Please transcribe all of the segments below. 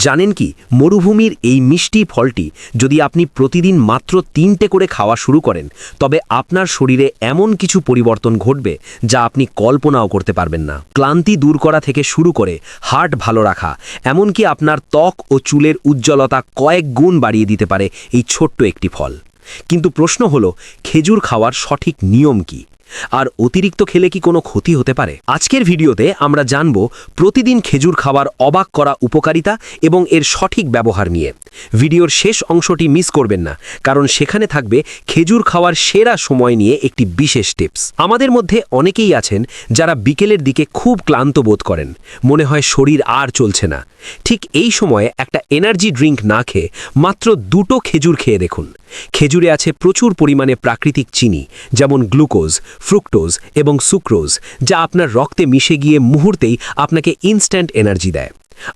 জানেন কি মরুভূমির এই মিষ্টি ফলটি যদি আপনি প্রতিদিন মাত্র 3টে করে খাওয়া শুরু করেন তবে আপনার শরীরে এমন কিছু পরিবর্তন ঘটবে যা আপনি কল্পনাও করতে পারবেন না। ক্লান্তি দূর করা থেকে শুরু করে হার্ট ভালো রাখা, এমনকি আপনার ত্বক ও চুলের উজ্জ্বলতা কয়েক গুণ বাড়িয়ে দিতে পারে এই ছোট্ট একটি ফল। কিন্তু প্রশ্ন হলো, খেজুর খাওয়ার সঠিক নিয়ম কি? আর অতিরিক্ত খেলে কি কোনো ক্ষতি হতে পারে? আজকের ভিডিওতে আমরা জানব প্রতিদিন খেজুর খাওয়ার অবাক করা উপকারিতা এবং এর সঠিক ব্যবহার নিয়ে। ভিডিওর শেষ অংশটি মিস করবেন না, কারণ সেখানে থাকবে খেজুর খাওয়ার সেরা সময় নিয়ে একটি বিশেষ টিপস। আমাদের মধ্যে অনেকেই আছেন যারা বিকেলের দিকে খুব ক্লান্ত বোধ করেন, মনে হয় শরীর আর চলছে না। ঠিক এই সময়ে একটা এনার্জি ড্রিঙ্ক না খেয়ে মাত্র 2টো খেজুর খেয়ে দেখুন। খেজুরে আছে প্রচুর পরিমাণে প্রাকৃতিক চিনি, যেমন গ্লুকোজ, ফ্রুক্টোজ এবং সুক্রোজ, যা আপনার রক্তে মিশে গিয়ে মুহূর্তেই আপনাকে ইনস্ট্যান্ট এনার্জি দেয়।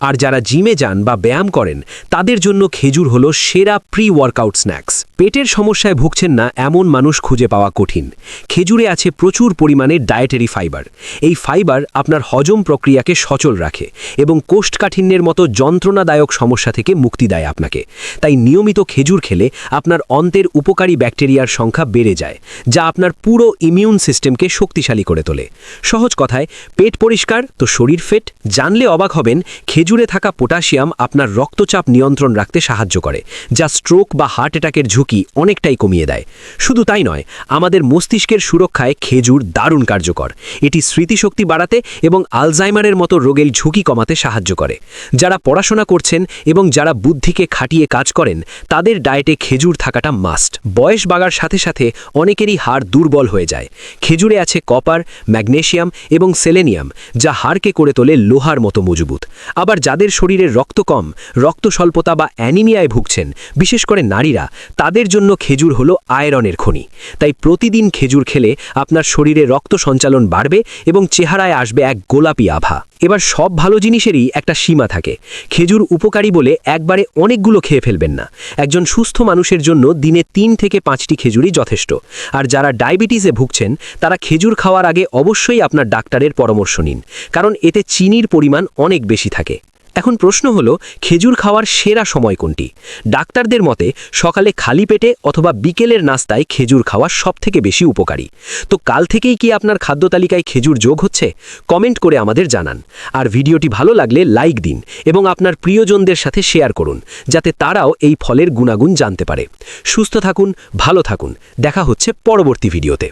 আর যারা জিমে যান বা ব্যায়াম করেন তাদের জন্য খেজুর হলো সেরা প্রি ওয়ার্কআউট স্ন্যাক্স। পেটের সমস্যায় ভুগছেন না এমন মানুষ খুঁজে পাওয়া কঠিন। খেজুরে আছে প্রচুর পরিমাণে ডায়েটারি ফাইবার। এই ফাইবার আপনার হজম প্রক্রিয়াকে সচল রাখে এবং কোষ্ঠকাঠিন্যের মতো যন্ত্রণাদায়ক সমস্যা থেকে মুক্তি দেয় আপনাকে। তাই নিয়মিত খেজুর খেলে আপনার অন্ত্রের উপকারী ব্যাকটেরিয়ার সংখ্যা বেড়ে যায়, যা আপনার পুরো ইমিউন সিস্টেমকে শক্তিশালী করে তোলে। সহজ কথায়, পেট পরিষ্কার তো শরীর ফিট। জানলে অবাক হবেন, খেজুরে থাকা পটাশিয়াম আপনার রক্তচাপ নিয়ন্ত্রণ রাখতে সাহায্য করে, যা স্ট্রোক বা হার্ট অ্যাটাকের ঝুঁকি অনেকটাই কমিয়ে দেয়। শুধু তাই নয়, আমাদের মস্তিষ্কের সুরক্ষায় খেজুর দারুণ কার্যকর। এটি স্মৃতিশক্তি বাড়াতে এবং আলজাইমারের মতো রোগের ঝুঁকি কমাতে সাহায্য করে। যারা পড়াশোনা করছেন এবং যারা বুদ্ধিকে খাটিয়ে কাজ করেন তাদের ডায়েটে খেজুর থাকাটা মাস্ট। বয়স বাড়ার সাথে সাথে অনেকেরই হাড় দুর্বল হয়ে যায়। খেজুরে আছে কপার, ম্যাগনেসিয়াম এবং সেলেনিয়াম, যা হাড়কে করে তোলে লোহার মতো মজবুত। আবার যাদের শরীরে রক্ত কম, রক্ত স্বল্পতা বা অ্যানিমিয়ায় ভুগছেন, বিশেষ করে নারীরা, তাদের জন্য খেজুর হলো আয়রনের খনি। তাই প্রতিদিন খেজুর খেলে আপনার শরীরে রক্ত সঞ্চালন বাড়বে এবং চেহারায় আসবে এক গোলাপি আভা। এবার সব ভালো জিনিসেরই একটা সীমা থাকে। খেজুর উপকারী বলে একবারে অনেকগুলো খেয়ে ফেলবেন না। একজন সুস্থ মানুষের জন্য দিনে 3 থেকে 5টি খেজুরই যথেষ্ট। আর যারা ডায়াবেটিসে ভুগছেন তারা খেজুর খাওয়ার আগে অবশ্যই আপনার ডাক্তারের পরামর্শ নিন, কারণ এতে চিনির পরিমাণ অনেক বেশি থাকে। এখন প্রশ্ন হলো, খেজুর খাওয়ার সেরা সময় কোনটি? ডাক্তারদের মতে সকালে খালি পেটে অথবা বিকেলের নাস্তায় খেজুর খাওয়া সবথেকে বেশি উপকারী। তো কাল থেকেই কি আপনার খাদ্য তালিকায় খেজুর যোগ হচ্ছে? কমেন্ট করে আমাদের জানান। আর ভিডিওটি ভালো লাগলে লাইক দিন এবং আপনার প্রিয়জনদের সাথে শেয়ার করুন, যাতে তারাও এই ফলের গুণাগুণ জানতে পারে। সুস্থ থাকুন, ভালো থাকুন। দেখা হচ্ছে পরবর্তী ভিডিওতে।